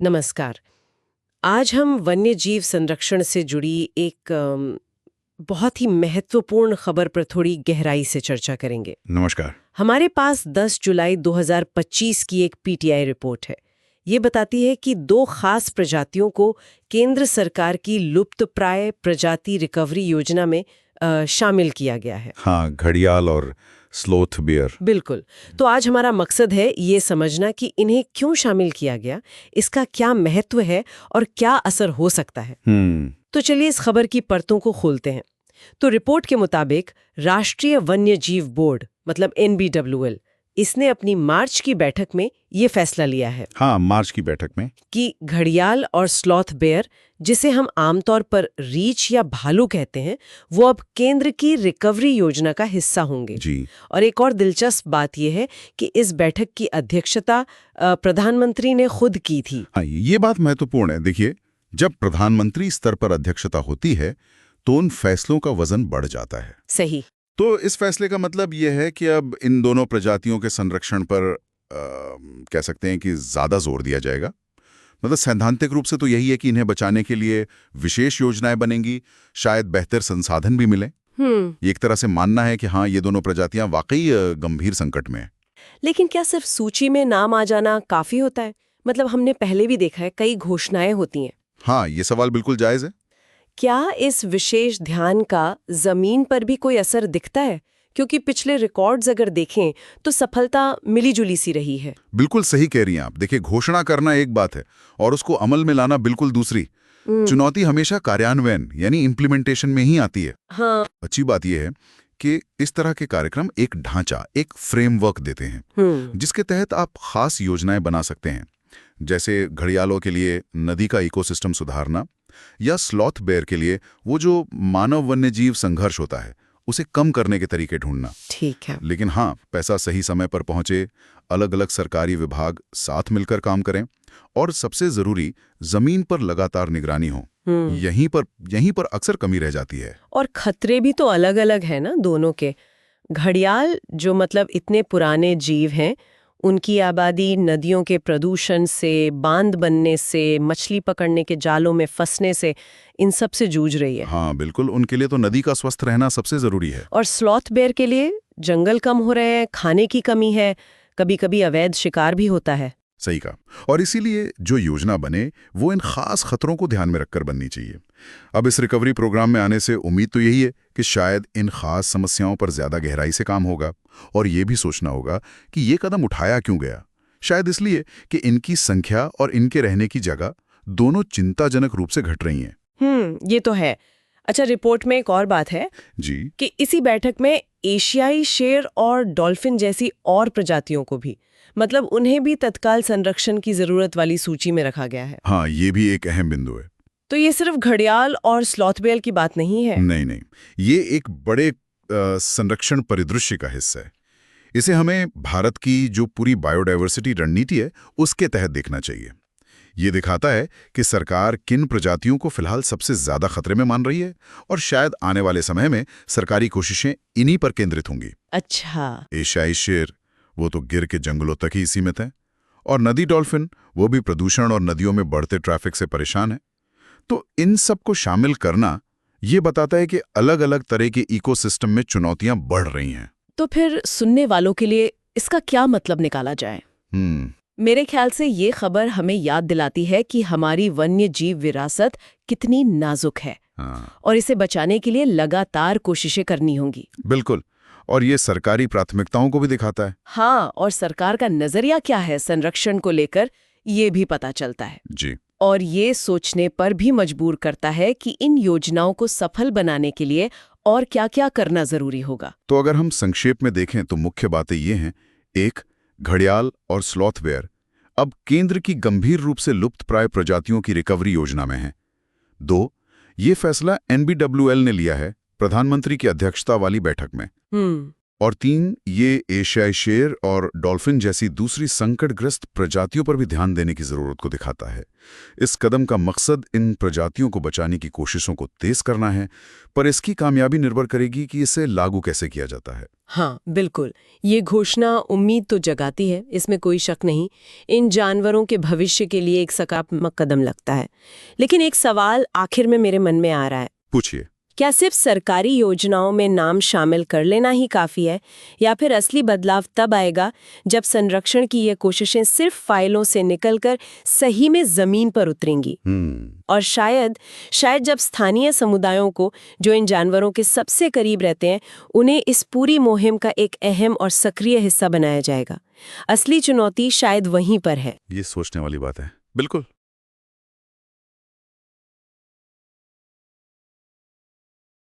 नमस्कार। आज हम वन्य जीव संरक्षण से जुड़ी एक बहुत ही महत्वपूर्ण खबर पर थोड़ी गहराई से चर्चा करेंगे। नमस्कार। हमारे पास 10 जुलाई 2025 की एक पीटीआई रिपोर्ट है। ये बताती है कि दो खास प्रजातियों को केंद्र सरकार की लुप्तप्राय प्रजाति रिकवरी योजना में शामिल किया गया है। हाँ, घड़ियाल और स्लोथ बियर। बिल्कुल। तो आज हमारा मकसद है ये समझना कि इन्हें क्यों शामिल किया गया, इसका क्या महत्व है और क्या असर हो सकता है। तो चलिए इस खबर की परतों को खोलते हैं। तो रिपोर्ट के मुताबिक राष्ट्रीय वन्य जीव बोर्ड मतलब NBWL इसने अपनी मार्च की बैठक में ये फैसला लिया है। हाँ, मार्च की बैठक में कि घड़ियाल और स्लॉथ बेयर, जिसे हम आमतौर पर रीछ या भालू कहते हैं, वो अब केंद्र की रिकवरी योजना का हिस्सा होंगे जी। और एक और दिलचस्प बात यह है कि इस बैठक की अध्यक्षता प्रधानमंत्री ने खुद की थी। हाँ, ये बात महत्वपूर्ण है। देखिए, जब प्रधानमंत्री स्तर पर अध्यक्षता होती है तो उन फैसलों का वजन बढ़ जाता है। सही। तो इस फैसले का मतलब यह है कि अब इन दोनों प्रजातियों के संरक्षण पर कह सकते हैं कि ज्यादा जोर दिया जाएगा। मतलब सैद्धांतिक रूप से तो यही है कि इन्हें बचाने के लिए विशेष योजनाएं बनेंगी, शायद बेहतर संसाधन भी मिले। एक तरह से मानना है कि हाँ, ये दोनों प्रजातियां वाकई गंभीर संकट में हैं। लेकिन क्या सिर्फ सूची में नाम आ जाना काफी होता है? मतलब हमने पहले भी देखा है कई घोषणाएं होती हैं। हाँ, ये सवाल बिल्कुल जायज है। क्या इस विशेष ध्यान का जमीन पर भी कोई असर दिखता है? क्योंकि पिछले रिकॉर्ड्स अगर देखें तो सफलता मिली-जुली सी रही है। बिल्कुल सही कह रही हैं आप। देखिए, घोषणा करना एक बात है और उसको अमल में लाना बिल्कुल दूसरी। चुनौती हमेशा कार्यान्वयन यानी इम्प्लीमेंटेशन में ही आती है। हाँ। अच्छी बात यह है कि इस तरह के कार्यक्रम एक ढांचा, एक फ्रेमवर्क देते हैं जिसके तहत आप खास योजनाएं बना सकते हैं। जैसे घड़ियालों के लिए नदी का इकोसिस्टम सुधारना या स्लॉथ बेयर के लिए वो जो मानव वन्य जीव संघर्ष होता है उसे कम करने के तरीके ढूंढना। ठीक है। लेकिन हाँ, पैसा सही समय पर पहुंचे, अलग अलग सरकारी विभाग साथ मिलकर काम करें और सबसे जरूरी जमीन पर लगातार निगरानी हो। यहीं पर अक्सर कमी रह जाती है। और खतरे भी तो अलग अलग है ना दोनों के। घड़ियाल जो मतलब इतने पुराने जीव हैं, उनकी आबादी नदियों के प्रदूषण से, बांध बनने से, मछली पकड़ने के जालों में फंसने से, इन सब से जूझ रही है। हाँ बिल्कुल, उनके लिए तो नदी का स्वस्थ रहना सबसे जरूरी है। और स्लॉथ बेयर के लिए जंगल कम हो रहे हैं, खाने की कमी है, कभी कभी अवैध शिकार भी होता है। सही कहा। और इसीलिए जो योजना बने वो इन खास खतरों को ध्यान में रखकर बननी चाहिए। अब इस रिकवरी प्रोग्राम में आने से उम्मीद तो यही है कि शायद इन खास समस्याओं पर ज्यादा गहराई से काम होगा और ये भी सोचना होगा कि ये कदम उठाया क्यों गया। शायद इसलिए कि इनकी संख्या और इनके रहने की जगह दोनों चिंताजनक रूप से घट रही हैं। ये तो है। अच्छा, रिपोर्ट में एक और बात है जी कि इसी बैठक में एशियाई शेर और डॉल्फिन जैसी और प्रजातियों को भी, मतलब उन्हें भी तत्काल संरक्षण की जरूरत वाली सूची में रखा गया है। हाँ, ये भी एक अहम बिंदु है। तो ये सिर्फ घड़ियाल और स्लॉथ बेयर की बात नहीं है। नहीं, ये एक बड़े संरक्षण परिदृश्य का हिस्सा है। इसे हमें भारत की जो पूरी बायोडायवर्सिटी रणनीति है उसके तहत देखना चाहिए। ये दिखाता है कि सरकार किन प्रजातियों को फिलहाल सबसे ज्यादा खतरे में मान रही है और शायद आने वाले समय में सरकारी कोशिशें इन्हीं पर केंद्रित होंगी। अच्छा। एशियाई शेर वो तो गिर के जंगलों तक ही सीमित है और नदी डॉल्फिन वो भी प्रदूषण और नदियों में बढ़ते ट्रैफिक से परेशान है। तो इन सब को शामिल करना ये बताता है कि अलग अलग तरह के इकोसिस्टम में चुनौतियां बढ़ रही हैं। तो फिर सुनने वालों के लिए इसका क्या मतलब निकाला जाए? मेरे ख्याल से ये खबर हमें याद दिलाती है कि हमारी वन्य जीव विरासत कितनी नाजुक है। और इसे बचाने के लिए लगातार कोशिशें करनी होंगी। बिल्कुल। और ये सरकारी प्राथमिकताओं को भी दिखाता है। हाँ, और सरकार का नजरिया क्या है संरक्षण को लेकर, ये भी पता चलता है। जी। और ये सोचने पर भी मजबूर करता है कि इन योजनाओं को सफल बनाने के लिए और क्या-क्या करना जरूरी होगा। तो अगर हम संक्षेप में देखें तो मुख्य बातें ये हैं। 1, घड़ियाल और स्लॉथ बेयर अब केंद्र की गंभीर रूप से लुप्तप्राय प्रजातियों की रिकवरी योजना में हैं। 2, ये फैसला NBWL ने लिया है प्रधानमंत्री की अध्यक्षता वाली बैठक में। और 3, ये एशियाई शेर और डॉल्फिन जैसी दूसरी संकटग्रस्त प्रजातियों पर भी ध्यान देने की जरूरत को दिखाता है। इस कदम का मकसद इन प्रजातियों को बचाने की कोशिशों को तेज करना है, पर इसकी कामयाबी निर्भर करेगी कि इसे लागू कैसे किया जाता है। हाँ, बिल्कुल। ये घोषणा उम्मीद तो जगाती है, इसमें कोई शक नहीं। इन जानवरों के भविष्य के लिए एक सकारात्मक कदम लगता है। लेकिन एक सवाल आखिर में मेरे मन में आ रहा है। पूछिए। क्या सिर्फ सरकारी योजनाओं में नाम शामिल कर लेना ही काफी है, या फिर असली बदलाव तब आएगा जब संरक्षण की ये कोशिशें सिर्फ फाइलों से निकलकर सही में जमीन पर उतरेंगी? और शायद जब स्थानीय समुदायों को, जो इन जानवरों के सबसे करीब रहते हैं, उन्हें इस पूरी मुहिम का एक अहम और सक्रिय हिस्सा बनाया जाएगा। असली चुनौती शायद वहीं पर है। ये सोचने वाली बात है। बिल्कुल।